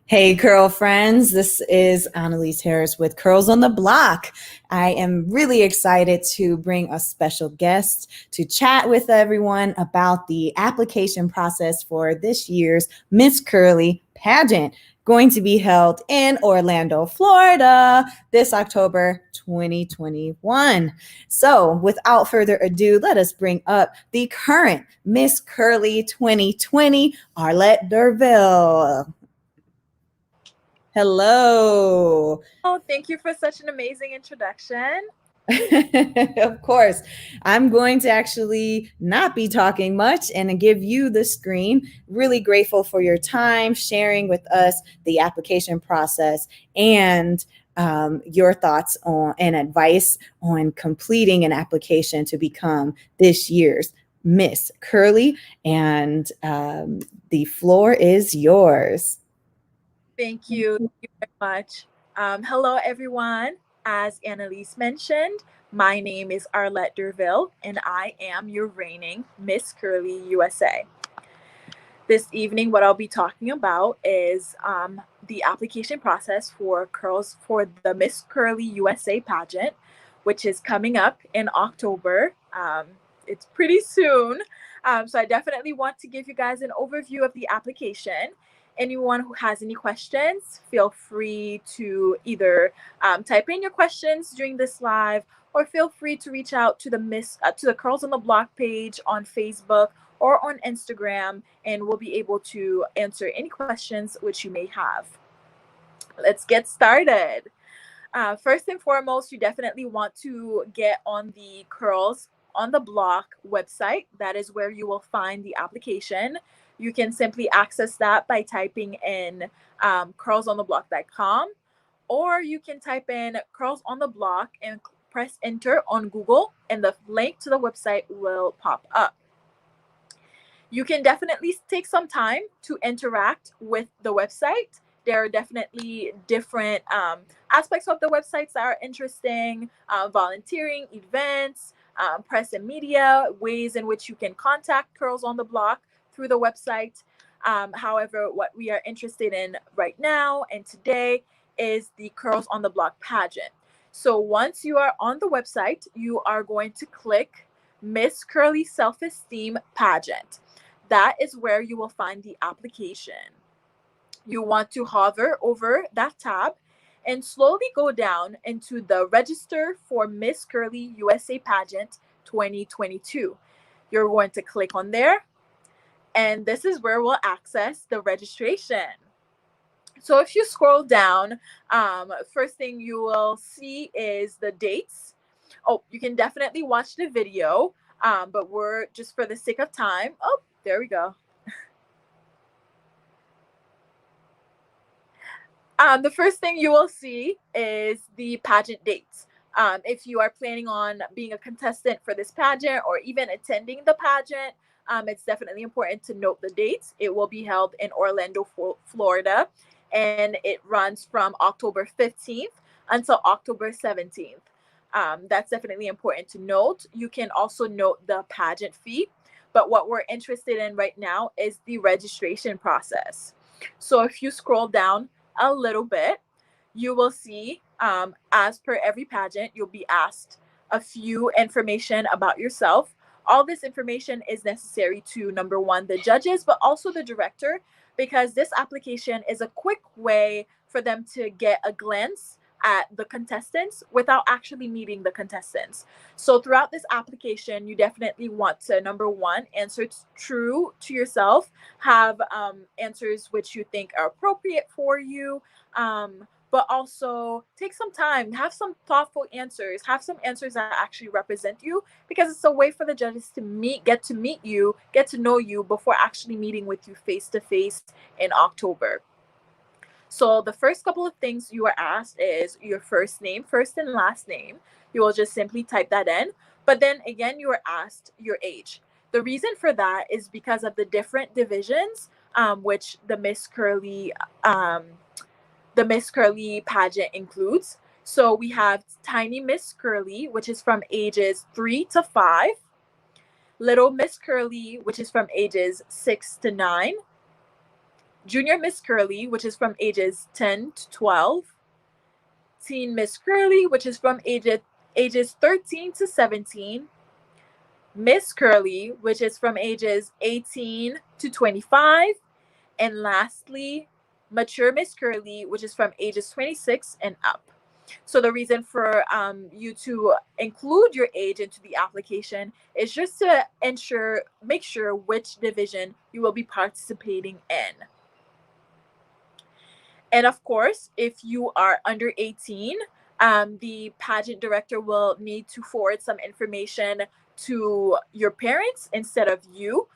Hey, curl friends. This is Annalise Harris with Curls on the Block. I am really excited to bring a special guest to chat with everyone about the application process for this year's Miss Curly pageant, going to be held in Orlando, Florida this October 2021. So, without further ado, let us bring up the current Miss Curly 2020, Arlette Derville. Hello. Oh, thank you for such an amazing introduction. Of course, I'm going to actually not be talking much and give you the screen. Really grateful for your time sharing with us the application process and your thoughts on and advice on completing an application to become this year's Miss Curly. And the floor is yours. Thank you. Thank you very much. Hello, everyone. As Annalise mentioned, my name is Arlette Derville, and I am your reigning Miss Curly USA. This evening, what I'll be talking about is the application process for curls for the Miss Curly USA pageant, which is coming up in October. It's pretty soon. So I definitely want to give you guys an overview of the application. Anyone who has any questions, feel free to either type in your questions during this live, or feel free to reach out to the Curls on the Block page on Facebook or on Instagram, and we'll be able to answer any questions which you may have. Let's get started. First and foremost, you definitely want to get on the Curls on the Block website. That is where you will find the application. You can simply access that by typing in curlsontheblock.com, or you can type in Curls on the Block and press enter on Google, and the link to the website will pop up. You can definitely take some time to interact with the website. There are definitely different aspects of the websites that are interesting, volunteering, events, press and media, ways in which you can contact Curls on the Block through the website. However, what we are interested in right now and today is the Curls on the Block pageant. So once you are on the website, you are going to click Miss Curly Self-Esteem Pageant. That is where you will find the application. You want to hover over that tab and slowly go down into the Register for Miss Curly USA Pageant 2022. You're going to click on there, and this is where we'll access the registration. So if you scroll down, first thing you will see is the dates. Oh, you can definitely watch the video, but we're just for the sake of time. Oh, there we go. The first thing you will see is the pageant dates. If you are planning on being a contestant for this pageant or even attending the pageant, it's definitely important to note the dates. It will be held in Orlando, Florida, and it runs from October 15th until October 17th. That's definitely important to note. You can also note the pageant fee, but what we're interested in right now is the registration process. So if you scroll down a little bit, you will see, as per every pageant, you'll be asked a few information about yourself. All this information is necessary to, number one, the judges, but also the director, because this application is a quick way for them to get a glance at the contestants without actually meeting the contestants. So throughout this application, you definitely want to, number one, answer true to yourself, have answers which you think are appropriate for you, but also take some time, have some thoughtful answers, have some answers that actually represent you, because it's a way for the judges to get to meet you, get to know you before actually meeting with you face to face in October. So the first couple of things you are asked is your first name, first and last name. You will just simply type that in. But then again, you are asked your age. The reason for that is because of the different divisions, which the Miss Curly pageant includes. So we have Tiny Miss Curly, which is from ages 3 to 5. Little Miss Curly, which is from ages 6 to 9. Junior Miss Curly, which is from ages 10 to 12, Teen Miss Curly, which is from ages 13 to 17, Miss Curly, which is from ages 18 to 25, and lastly, Mature Miss Curly, which is from ages 26 and up. So the reason for you to include your age into the application is just to make sure which division you will be participating in. And of course, if you are under 18, the pageant director will need to forward some information to your parents instead of you,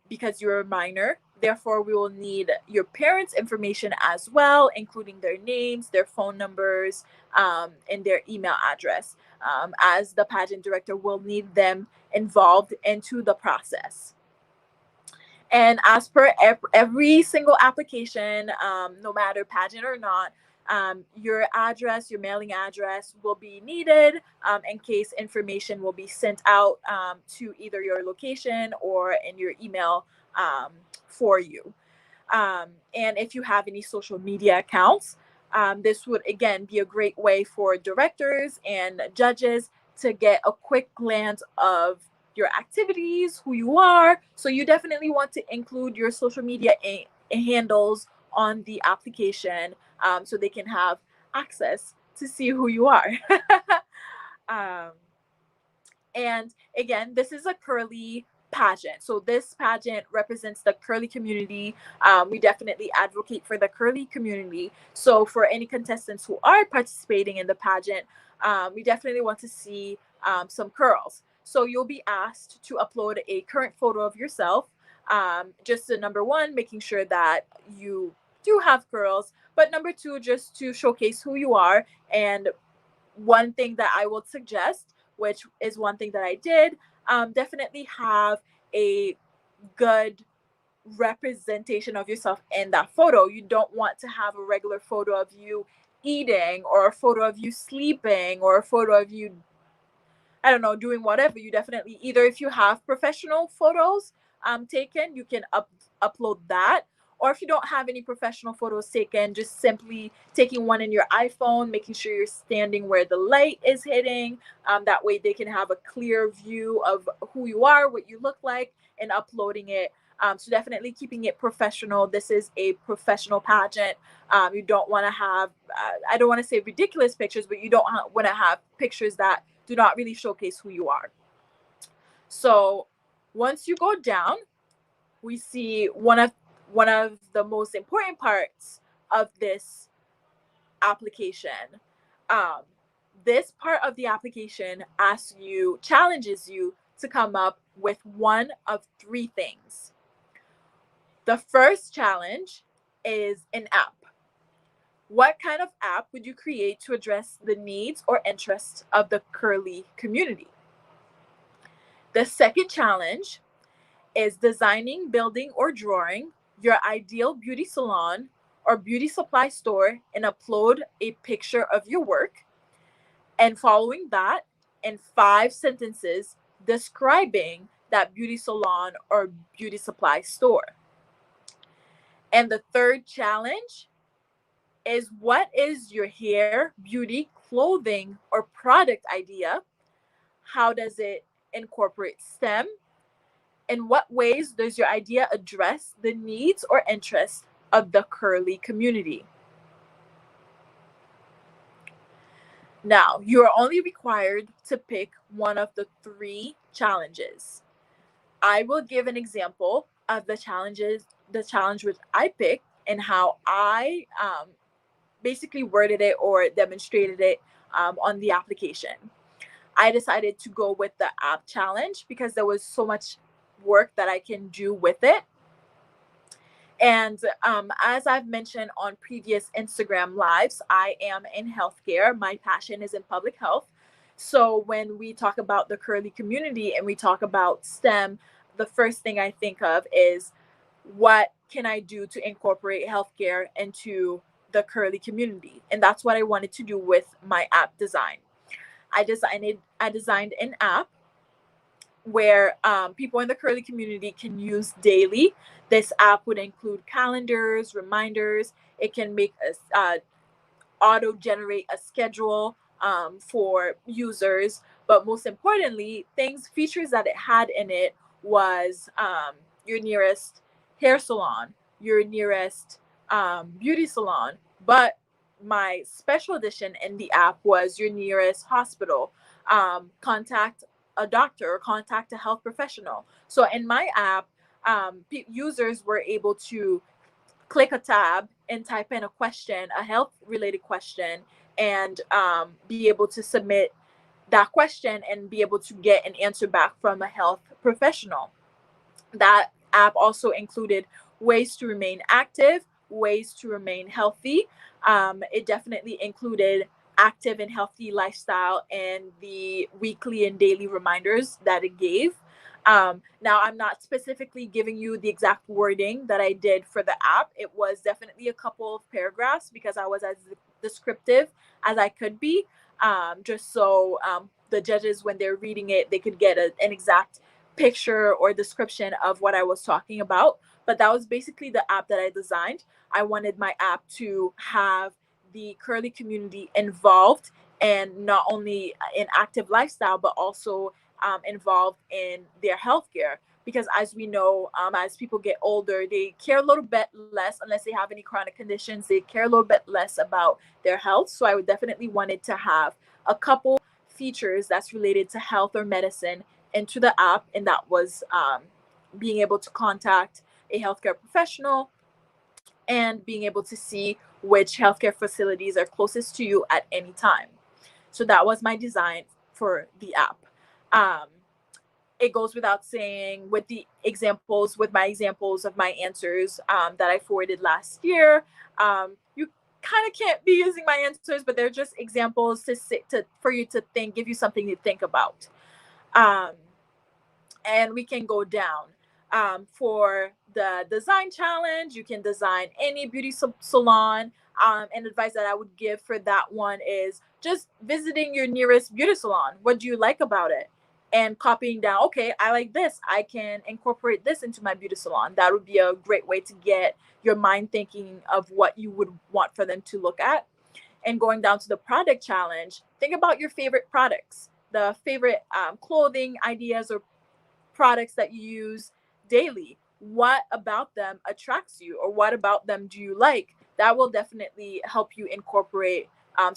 because you're a minor. Therefore, we will need your parents' information as well, including their names, their phone numbers, and their email address, as the pageant director will need them involved into the process. And as per every single application, no matter pageant or not, your address, your mailing address will be needed, in case information will be sent out, to either your location or in your email, for you. And if you have any social media accounts, this would again be a great way for directors and judges to get a quick glance of your activities, who you are. So you definitely want to include your social media handles on the application, so they can have access to see who you are. um, and again, this is a curly pageant. So this pageant represents the curly community. We definitely advocate for the curly community. So for any contestants who are participating in the pageant, we definitely want to see some curls. So you'll be asked to upload a current photo of yourself. Just number one, making sure that you do have curls, but number two, just to showcase who you are. And one thing that I would suggest, which is one thing that I did, definitely have a good representation of yourself in that photo. You don't want to have a regular photo of you eating, or a photo of you sleeping, or a photo of you, I don't know, doing whatever. You definitely, either if you have professional photos taken, you can upload that. Or if you don't have any professional photos taken, just simply taking one in your iPhone, making sure you're standing where the light is hitting. That way they can have a clear view of who you are, what you look like, and uploading it. So definitely keeping it professional. This is a professional pageant. You don't want to have, I don't want to say ridiculous pictures, but you don't want to have pictures that do not really showcase who you are. So once you go down, we see one of the most important parts of this application. This part of the application challenges you to come up with one of three things. The first challenge is an app. What kind of app would you create to address the needs or interests of the curly community? The second challenge is designing, building, or drawing your ideal beauty salon or beauty supply store and upload a picture of your work. And following that, in 5 sentences, describing that beauty salon or beauty supply store. And the third challenge is, what is your hair, beauty, clothing, or product idea? How does it incorporate STEM? In what ways does your idea address the needs or interests of the curly community? Now, you are only required to pick one of the 3 challenges. I will give an example of the challenge which I picked, and how I basically worded it or demonstrated it on the application. I decided to go with the app challenge because there was so much work that I can do with it. And as I've mentioned on previous Instagram lives, I am in healthcare. My passion is in public health. So when we talk about the curly community and we talk about STEM, the first thing I think of is, what can I do to incorporate healthcare into the curly community? And that's what I wanted to do with my app design. I designed an app where people in the curly community can use daily. This app would include calendars, reminders. It can make a auto generate a schedule for users. But most importantly, features that it had in it was your nearest hair salon, your nearest beauty salon. But my special edition in the app was your nearest hospital. Contact a doctor or contact a health professional. So in my app, users were able to click a tab and type in a question, a health related question, and be able to submit that question and be able to get an answer back from a health professional. That app also included ways to remain active, ways to remain healthy. It definitely included active and healthy lifestyle and the weekly and daily reminders that it gave. Now, I'm not specifically giving you the exact wording that I did for the app. It was definitely a couple of paragraphs because I was as descriptive as I could be, just so the judges, when they're reading it, they could get an exact picture or description of what I was talking about. But that was basically the app that I designed. I wanted my app to have the curly community involved, and not only in active lifestyle, but also involved in their healthcare. Because as we know, as people get older, they care a little bit less, unless they have any chronic conditions, they care a little bit less about their health. So I would definitely wanted to have a couple features that's related to health or medicine into the app, and that was being able to contact a healthcare professional and being able to see which healthcare facilities are closest to you at any time. So that was my design for the app. Um, it goes without saying, with my examples of my answers that I forwarded last year. You kind of can't be using my answers, but they're just examples for you to think, give you something to think about. Um, and we can go down. For the design challenge, you can design any beauty salon. And advice that I would give for that one is just visiting your nearest beauty salon. What do you like about it? And copying down, okay, I like this. I can incorporate this into my beauty salon. That would be a great way to get your mind thinking of what you would want for them to look at. And going down to the product challenge, think about your favorite products, the favorite clothing ideas or products that you use daily. What about them attracts you, or what about them do you like? That will definitely help you incorporate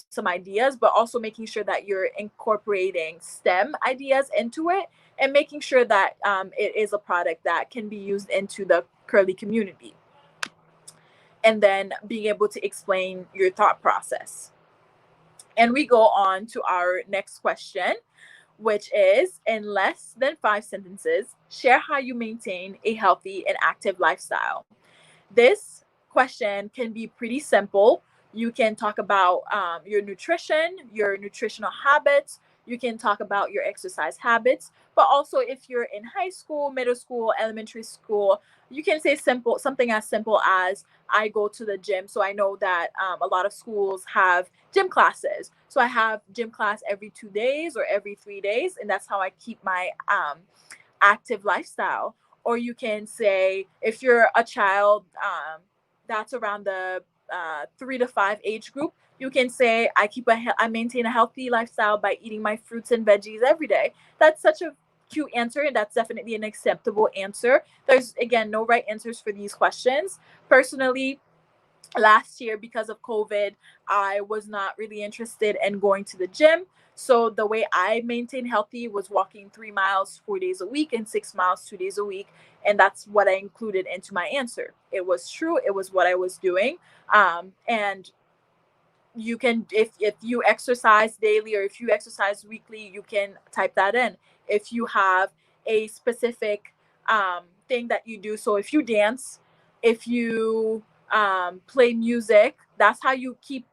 some ideas, but also making sure that you're incorporating STEM ideas into it, and making sure that it is a product that can be used into the curly community. And then being able to explain your thought process. And we go on to our next question, which is, in less than 5 sentences, share how you maintain a healthy and active lifestyle. This question can be pretty simple. You can talk about your nutrition, your nutritional habits. You can talk about your exercise habits. But also, if you're in high school, middle school, elementary school, you can say something as simple as, I go to the gym. So I know that a lot of schools have gym classes. So I have gym class every 2 days or every 3 days, and that's how I keep my active lifestyle. Or you can say, if you're a child that's around the 3 to 5 age group, you can say, I maintain a healthy lifestyle by eating my fruits and veggies every day. That's such a cute answer, and that's definitely an acceptable answer. There's, again, no right answers for these questions. Personally, last year, because of COVID, I was not really interested in going to the gym. So the way I maintained healthy was walking 3 miles 4 days a week and 6 miles 2 days a week. And that's what I included into my answer. It was true. It was what I was doing. And you can, if you exercise daily or if you exercise weekly, you can type that in. If you have a specific thing that you do, so if you dance, if you play music, that's how you keep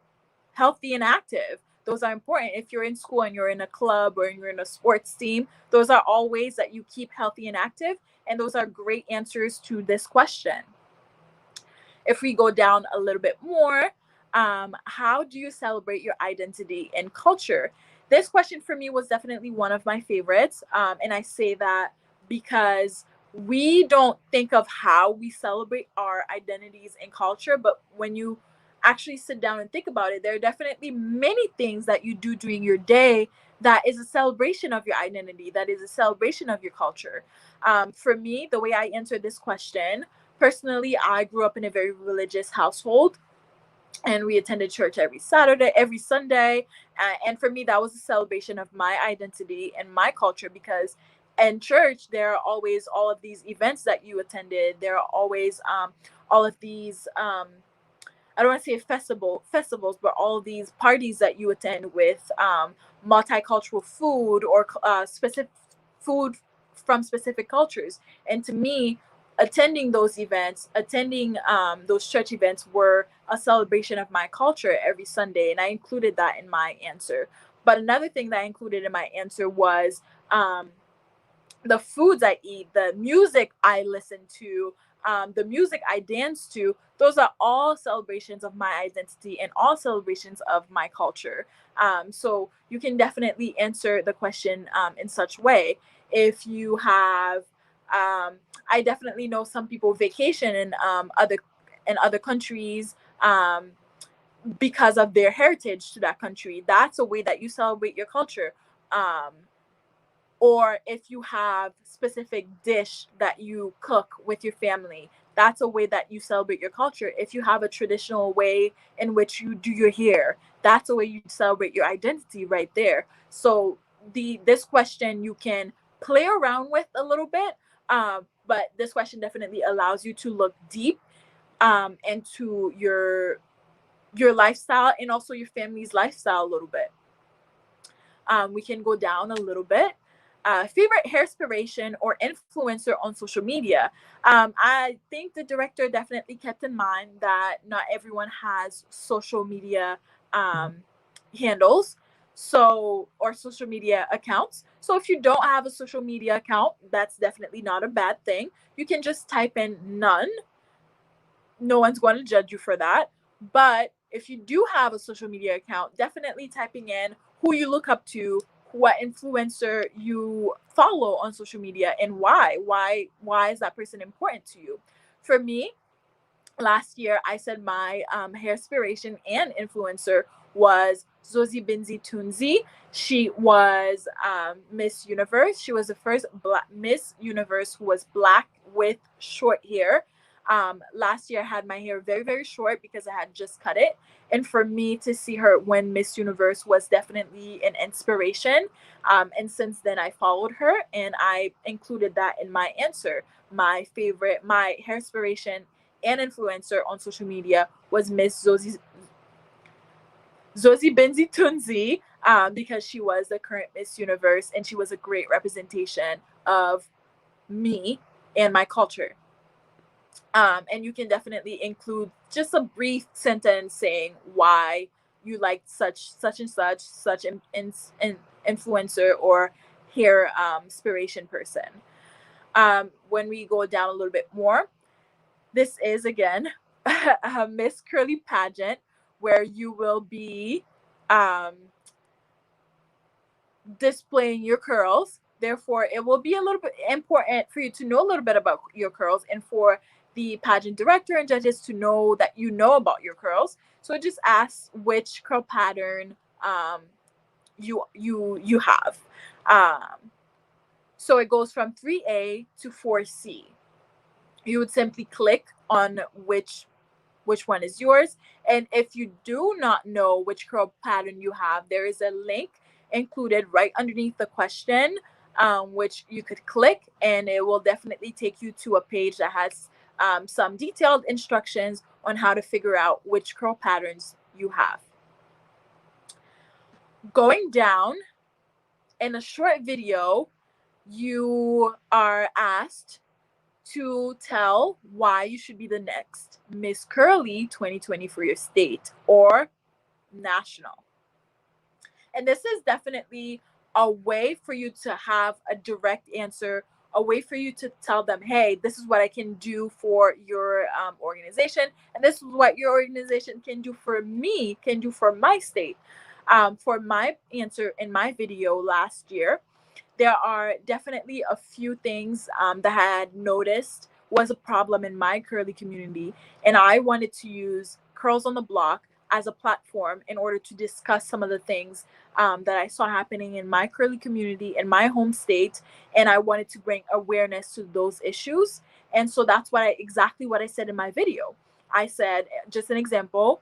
healthy and active. Those are important. If you're in school and you're in a club or you're in a sports team, those are all ways that you keep healthy and active, and those are great answers to this question. If we go down a little bit more, how do you celebrate your identity and culture? this question for me was definitely one of my favorites. And I say that because we don't think of how we celebrate our identities and culture, but when you actually sit down and think about it, there are definitely many things that you do during your day that is a celebration of your identity, that is a celebration of your culture. For me, the way I answer this question, personally, I grew up in a very religious household, and we attended church every Saturday, every Sunday. And for me, that was a celebration of my identity and my culture, because in church, there are always all of these events that you attended. There are always all of these, I don't want to say festivals, but all of these parties that you attend with multicultural food, or specific food from specific cultures. And to me, attending those events, attending those church events were a celebration of my culture every Sunday. And I included that in my answer. But another thing that I included in my answer was the foods I eat, the music I listen to, the music I dance to. Those are all celebrations of my identity and all celebrations of my culture. So you can definitely answer the question in such way. If you have, I definitely know some people vacation in other countries. Because of their heritage to that country, that's a way that you celebrate your culture. Or if you have specific dish that you cook with your family, that's a way that you celebrate your culture. If you have a traditional way in which you do your hair, that's a way you celebrate your identity right there. So this question you can play around with a little bit, but this question definitely allows you to look deep into your lifestyle and also your family's lifestyle a little bit. We can go down a little bit. Favorite hairspiration or influencer on social media. I think the director definitely kept in mind that not everyone has social media handles, or social media accounts. So if you don't have a social media account, that's definitely not a bad thing. You can just type in none. No one's going to judge you for that. But if you do have a social media account, definitely typing in who you look up to, what influencer you follow on social media, and why. Why is that person important to you? For me, last year I said my hairspiration and influencer was Zosie Binzi Tunzi. She was Miss Universe. She was the first Black Miss Universe who was Black with short hair. Last year I had my hair very, very short because I had just cut it. And for me to see her win Miss Universe was definitely an inspiration. And since then I followed her and I included that in my answer. My hairspiration and influencer on social media was Miss Zosie Benzi Tunzi, because she was the current Miss Universe and she was a great representation of me and my culture. And you can definitely include just a brief sentence saying why you like such and such influencer or hair inspiration person. When we go down a little bit more, this is again a Miss Curly pageant where you will be displaying your curls. Therefore, it will be a little bit important for you to know a little bit about your curls and for the pageant director and judges to know that you know about your curls. So just ask which curl pattern you have. So it goes from 3A to 4C. You would simply click on which one is yours. And if you do not know which curl pattern you have, there is a link included right underneath the question, which you could click, and it will definitely take you to a page that has some detailed instructions on how to figure out which curl patterns you have. Going down, in a short video, you are asked to tell why you should be the next Miss Curly 2020 for your state or national. And this is definitely a way for you to have a direct answer, a way for you to tell them, hey, this is what I can do for your organization, and this is what your organization can do for me, can do for my state. For my answer in my video last year, there are definitely a few things that I had noticed was a problem in my curly community, and I wanted to use Curls on the Block as a platform in order to discuss some of the things that I saw happening in my curly community in my home state, and I wanted to bring awareness to those issues. And so that's exactly what I said in my video. I said, just an example: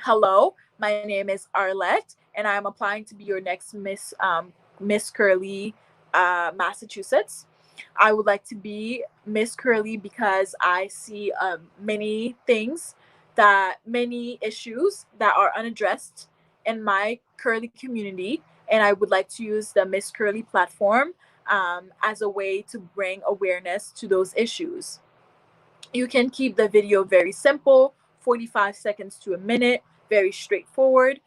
hello, my name is Arlette, and I am applying to be your next Miss Curly, Massachusetts. I would like to be Miss Curly because I see many issues that are unaddressed in my curly community, and I would like to use the Miss Curly platform as a way to bring awareness to those issues. You can keep the video very simple, 45 seconds to a minute, very straightforward.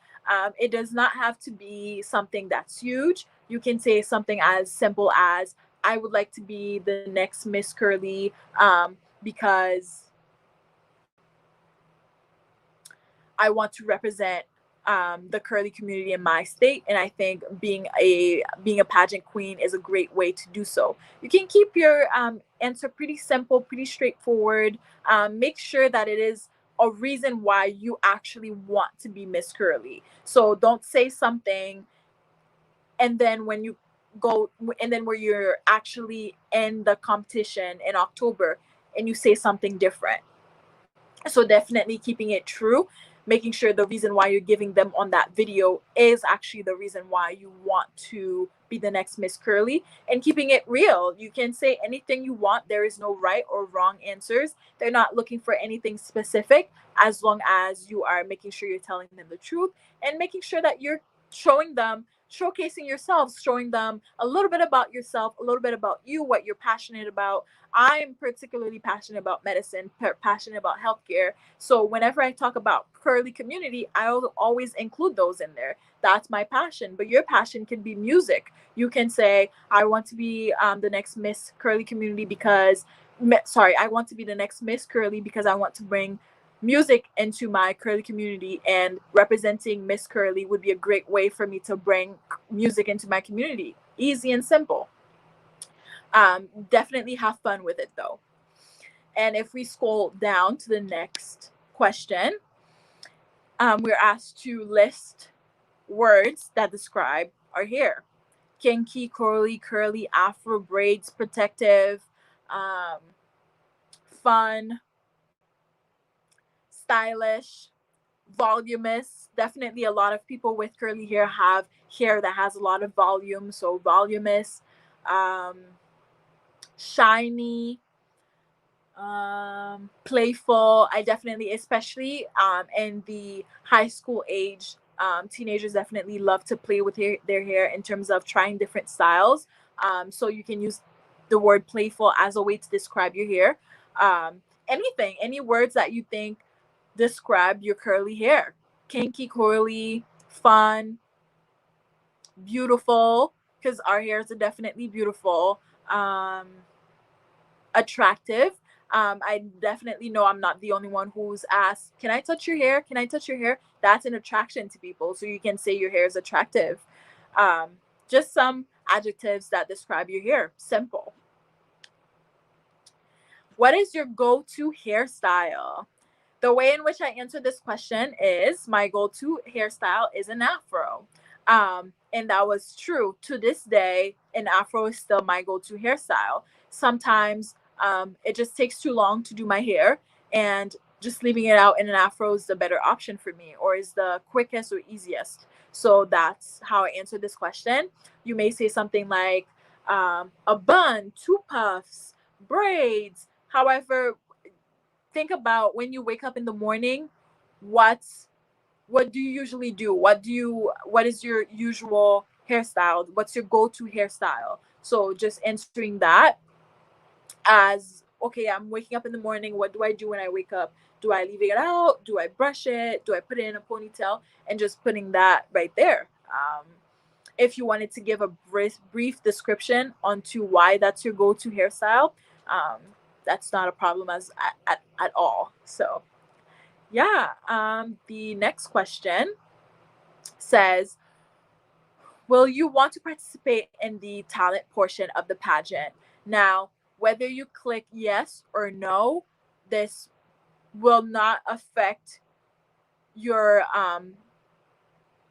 It does not have to be something that's huge. You can say something as simple as, I would like to be the next Miss Curly because I want to represent the curly community in my state, and I think being a pageant queen is a great way to do so. You can keep your answer pretty simple, pretty straightforward. Make sure that it is a reason why you actually want to be Miss Curly. So don't say something and then when you go and then where you're actually in the competition in October and you say something different. So definitely keeping it true, making sure the reason why you're giving them on that video is actually the reason why you want to be the next Miss Curly, and keeping it real. You can say anything you want. There is no right or wrong answers. They're not looking for anything specific, as long as you are making sure you're telling them the truth and making sure that you're showing them, showcasing yourself, showing them a little bit about yourself, a little bit about you, what you're passionate about. I'm particularly passionate about medicine, passionate about healthcare. So whenever I talk about curly community, I'll always include those in there. That's my passion. But your passion can be music. You can say, I want to be the next Miss Curly community because, I want to be the next Miss Curly because I want to bring music into my curly community, and representing Miss Curly would be a great way for me to bring music into my community. Easy and simple. Definitely have fun with it though. And if we scroll down to the next question, we're asked to list words that describe our hair: kinky, curly, curly, afro, braids, protective, um, fun, stylish, voluminous. Definitely a lot of people with curly hair have hair that has a lot of volume, so voluminous, um, shiny, playful. I definitely, especially in the high school age, teenagers definitely love to play with their hair in terms of trying different styles. So you can use the word playful as a way to describe your hair. Any words that you think describe your curly hair: kinky, curly, fun, beautiful, because our hairs are definitely beautiful, um, attractive. I definitely know I'm not the only one who's asked, can I touch your hair? Can I touch your hair? That's an attraction to people. So you can say your hair is attractive. Um, just some adjectives that describe your hair. Simple. What is your go-to hairstyle? The way in which I answer this question is, my go-to hairstyle is an afro. And that was true. To this day, an afro is still my go-to hairstyle. Sometimes it just takes too long to do my hair, and just leaving it out in an afro is the better option for me, or is the quickest or easiest. So that's how I answer this question. You may say something like a bun, two puffs, braids. However, think about when you wake up in the morning, what's what do you usually do? What is your usual hairstyle? What's your go-to hairstyle? So just answering that as, okay, I'm waking up in the morning, what do I do when I wake up? Do I leave it out? Do I brush it? Do I put it in a ponytail? And just putting that right there. If you wanted to give a brief description onto why that's your go-to hairstyle, um, that's not a problem at all. So yeah. The next question: says, will you want to participate in the talent portion of the pageant? Now, whether you click yes or no, this will not affect your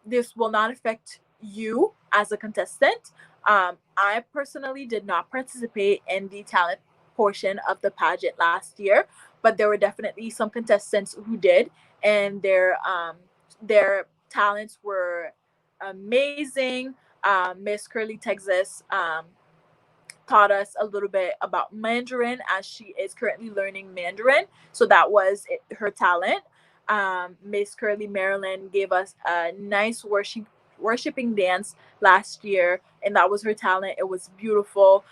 this will not affect you as a contestant. I personally did not participate in the talent portion of the pageant last year, but there were definitely some contestants who did, and their talents were amazing. Miss Curly Texas taught us a little bit about Mandarin, as she is currently learning Mandarin. So that was her talent. Miss Curly Maryland gave us a nice worshiping dance last year, and that was her talent. It was beautiful.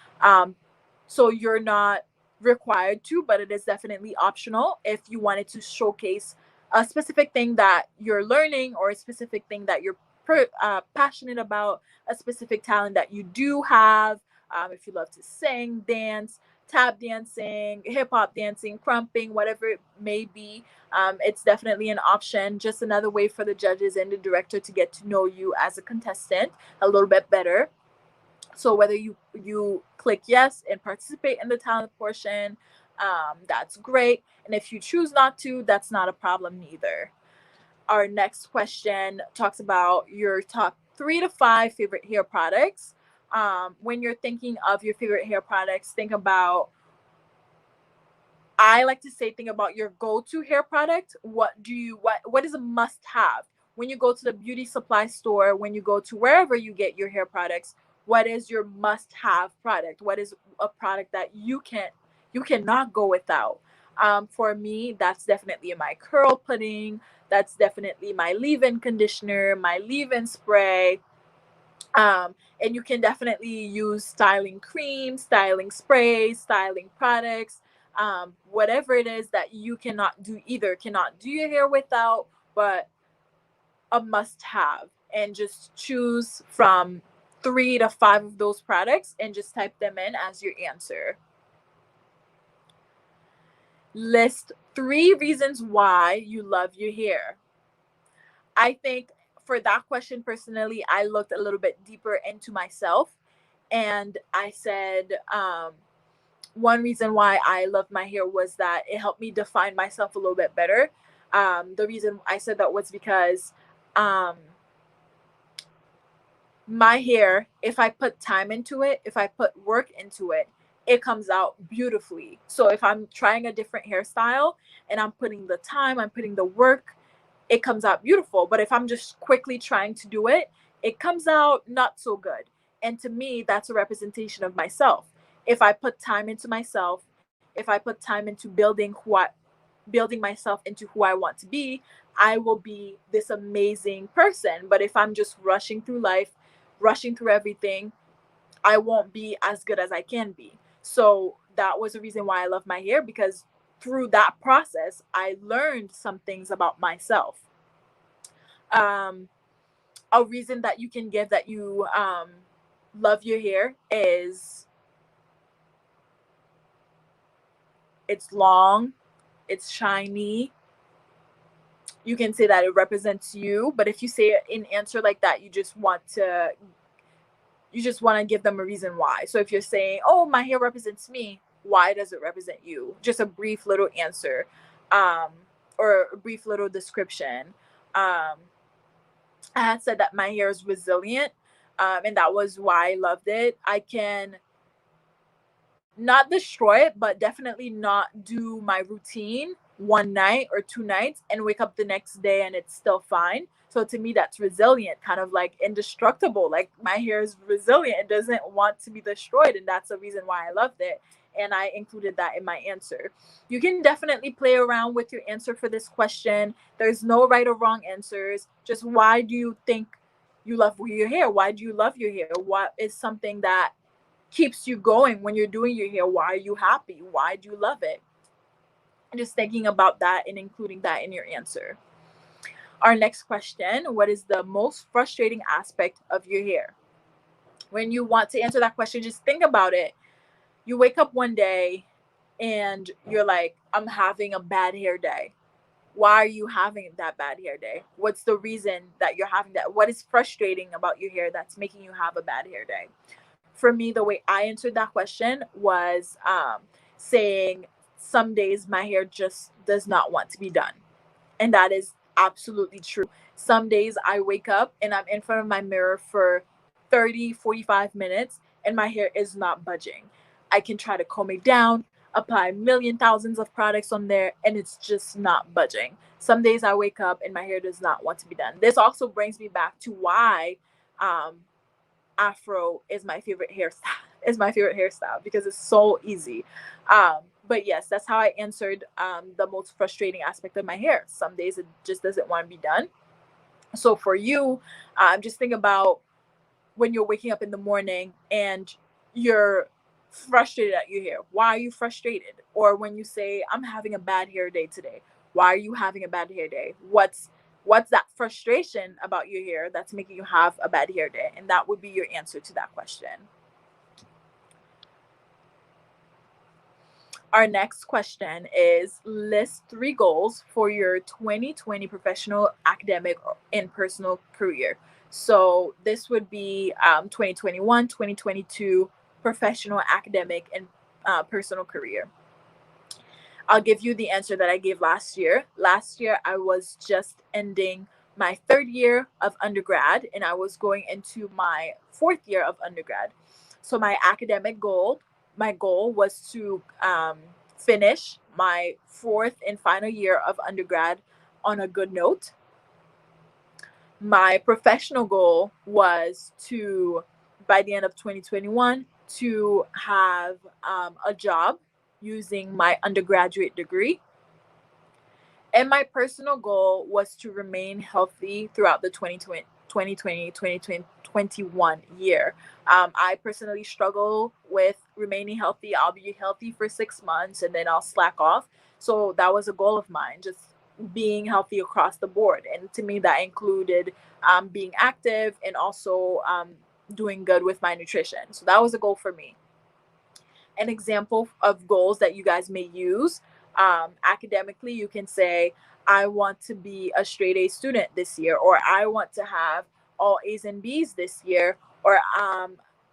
So you're not required to, but it is definitely optional if you wanted to showcase a specific thing that you're learning, or a specific thing that you're passionate about, a specific talent that you do have. If you love to sing, dance, tap dancing, hip hop dancing, crumping, whatever it may be, it's definitely an option. Just another way for the judges and the director to get to know you as a contestant a little bit better. So whether you click yes and participate in the talent portion, that's great. And if you choose not to, that's not a problem neither. Our next question talks about your top 3 to 5 favorite hair products. When you're thinking of your favorite hair products, think about, I like to say, think about your go-to hair product. What is a must-have when you go to the beauty supply store, when you go to wherever you get your hair products? What is your must-have product? What is a product that you cannot go without? For me, that's definitely my curl pudding. That's definitely my leave-in conditioner, my leave-in spray. And you can definitely use styling cream, styling sprays, styling products, whatever it is that you cannot do your hair without, but a must have. And just choose from 3 to 5 of those products and just type them in as your answer. List 3 reasons why you love your hair. I think for that question, personally, I looked a little bit deeper into myself, and I said, one reason why I love my hair was that it helped me define myself a little bit better. The reason I said that was because um, my hair, if I put time into it, if I put work into it, it comes out beautifully. So if I'm trying a different hairstyle and I'm putting the time, I'm putting the work, it comes out beautiful. But if I'm just quickly trying to do it, it comes out not so good. And to me, that's a representation of myself. If I put time into myself, if I put time into building myself into who I want to be, I will be this amazing person. But if I'm just rushing through life, rushing through everything, I won't be as good as I can be. So that was the reason why I love my hair, because through that process, I learned some things about myself. Um, a reason that you can give that you love your hair is it's long, it's shiny. You can say that it represents you, but if you say an answer like that, you just want to give them a reason why. So if you're saying, "Oh, my hair represents me," why does it represent you? Just a brief little answer, um, or a brief little description. Um, I had said that my hair is resilient, and that was why I loved it. I can not destroy it, but definitely not do my routine 1 night or 2 nights and wake up the next day and it's still fine. So to me, that's resilient, kind of like indestructible. Like my hair is resilient; it doesn't want to be destroyed, and that's the reason why I loved it. And I included that in my answer. You can definitely play around with your answer for this question. There's no right or wrong answers. Just why do you think you love your hair? Why do you love your hair? What is something that keeps you going when you're doing your hair? Why are you happy? Why do you love it? And just thinking about that and including that in your answer. Our next question: what is the most frustrating aspect of your hair? When you want to answer that question, just think about it. You wake up one day and you're like, I'm having a bad hair day. Why are you having that bad hair day? What's the reason that you're having that? What is frustrating about your hair that's making you have a bad hair day? For me, the way I answered that question was saying some days my hair just does not want to be done. And that is absolutely true. Some days I wake up and I'm in front of my mirror for 30, 45 minutes and my hair is not budging. I can try to comb it down, apply million thousands of products on there, and it's just not budging. Some days I wake up and my hair does not want to be done. This also brings me back to why um, afro is my favorite hairstyle because it's so easy. But yes, that's how I answered the most frustrating aspect of my hair. Some days it just doesn't want to be done. So for you, just think about when you're waking up in the morning and you're frustrated at your hair. Why are you frustrated? Or when you say, I'm having a bad hair day today, why are you having a bad hair day? What's that frustration about your hair that's making you have a bad hair day? And that would be your answer to that question. Our next question is, list 3 goals for your 2020 professional, academic, and personal career. So this would be 2021, 2022 professional, academic, and personal career. I'll give you the answer that I gave last year. Last year, I was just ending my 3rd year of undergrad and I was going into my 4th year of undergrad. So my goal was to finish my 4th and final year of undergrad on a good note. My professional goal was to, by the end of 2021, to have a job using my undergraduate degree. And my personal goal was to remain healthy throughout the 2021 year. I personally struggle with remaining healthy. I'll be healthy for 6 months and then I'll slack off. So that was a goal of mine, just being healthy across the board. And to me, that included being active and also doing good with my nutrition. So that was a goal for me. An example of goals that you guys may use academically, you can say, I want to be a straight A student this year, or I want to have all A's and B's this year, or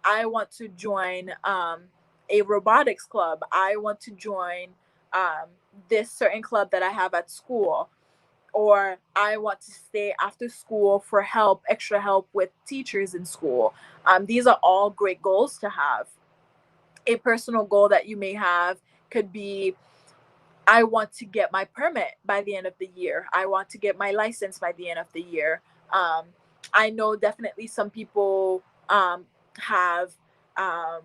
I want to join a robotics club. I want to join um, this certain club that I have at school, or I want to stay after school for help, extra help with teachers in school. These are all great goals to have. A personal goal that you may have could be, I want to get my permit by the end of the year. I want to get my license by the end of the year. Um, I know definitely some people have um,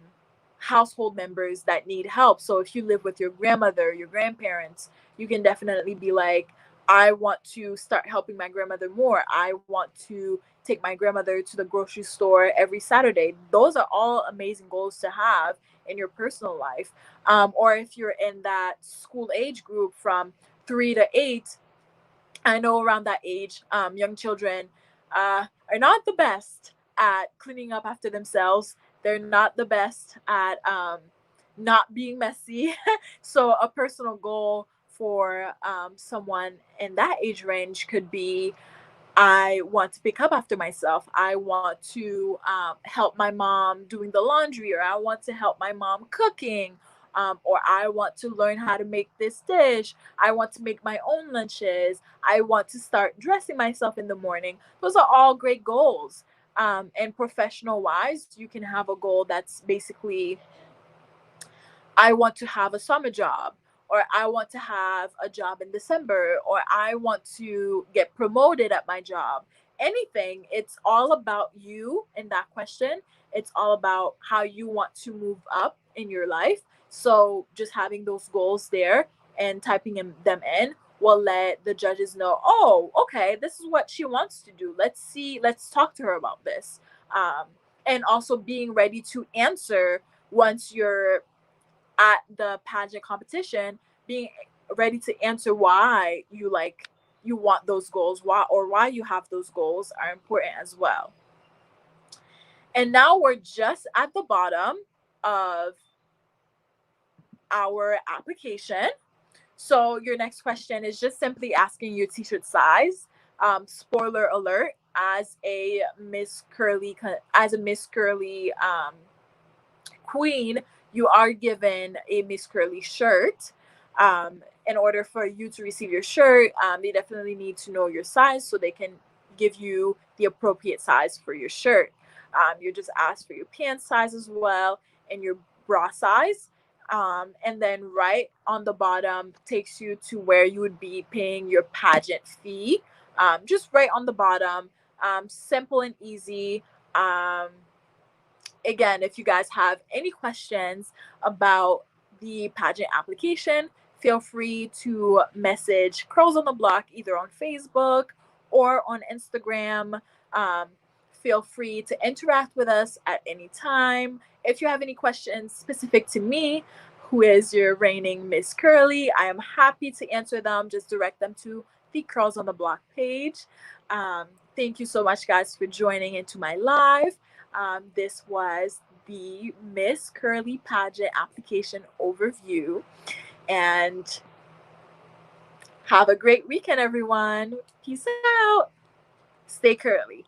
household members that need help. So if you live with your grandmother, your grandparents, you can definitely be like, I want to start helping my grandmother more. I want to take my grandmother to the grocery store every Saturday. Those are all amazing goals to have in your personal life. Or if you're in that school age group from 3 to 8, I know around that age, young children are not the best at cleaning up after themselves. They're not the best at not being messy. So, a personal goal for someone in that age range could be, I want to pick up after myself. I want to help my mom doing the laundry, or I want to help my mom cooking, or I want to learn how to make this dish. I want to make my own lunches. I want to start dressing myself in the morning. Those are all great goals. And professional wise, you can have a goal that's basically, I want to have a summer job, or I want to have a job in December, or I want to get promoted at my job. Anything, it's all about you in that question. It's all about how you want to move up in your life. So just having those goals there and typing them in will let the judges know, oh, okay, this is what she wants to do. Let's see, let's talk to her about this. Um, and also being ready to answer once you're at the pageant competition, being ready to answer why you want those goals, why you have those goals are important as well. And now we're just at the bottom of our application. So your next question is just simply asking your t-shirt size. Spoiler alert: as a Miss Curly queen, you are given a Miss Curly shirt. In order for you to receive your shirt, they definitely need to know your size so they can give you the appropriate size for your shirt. You just ask for your pant size as well and your bra size. And then right on the bottom takes you to where you would be paying your pageant fee. Just right on the bottom. Simple and easy. Again, if you guys have any questions about the pageant application, feel free to message Curls on the Block either on Facebook or on Instagram. Um, Feel free to interact with us at any time. If you have any questions specific to me, who is your reigning Miss Curly, I am happy to answer them. Just direct them to the Curls on the Block page. Um, Thank you so much, guys, for joining into my live. This was the Miss Curly Pageant application overview. And have a great weekend, everyone. Peace out. Stay curly.